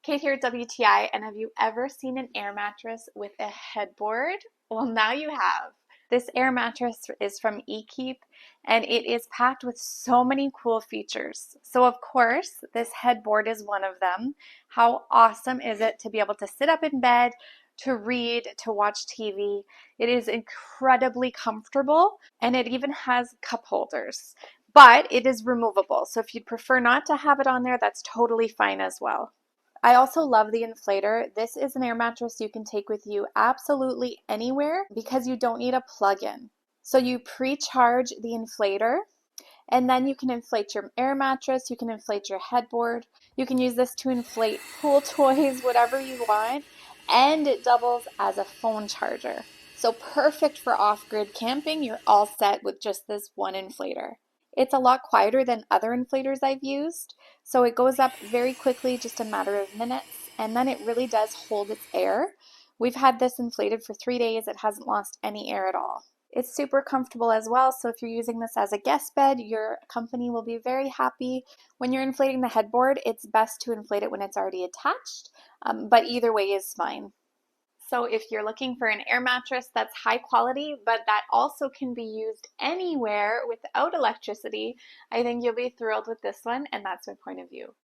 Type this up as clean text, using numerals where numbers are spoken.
Kate here at WTI, and have you ever seen an air mattress with a headboard? Well, now you have. This air mattress is from EKEPE, and it is packed with so many cool features. So of course, this headboard is one of them. How awesome is it to be able to sit up in bed, to read, to watch TV? It is incredibly comfortable, and it even has cup holders. But it is removable, so if you'd prefer not to have it on there, that's totally fine as well. I also love the inflator. This is an air mattress you can take with you absolutely anywhere because you don't need a plug-in. So you pre-charge the inflator, and then you can inflate your air mattress, you can inflate your headboard, you can use this to inflate pool toys, whatever you want, and it doubles as a phone charger. So perfect for off-grid camping. You're all set with just this one inflator. It's a lot quieter than other inflators I've used, so it goes up very quickly, just a matter of minutes, and then it really does hold its air. We've had this inflated for 3 days. It hasn't lost any air at all. It's super comfortable as well, so if you're using this as a guest bed, your company will be very happy. When you're inflating the headboard, it's best to inflate it when it's already attached, but either way is fine. So if you're looking for an air mattress that's high quality, but that also can be used anywhere without electricity, I think you'll be thrilled with this one, and that's my point of view.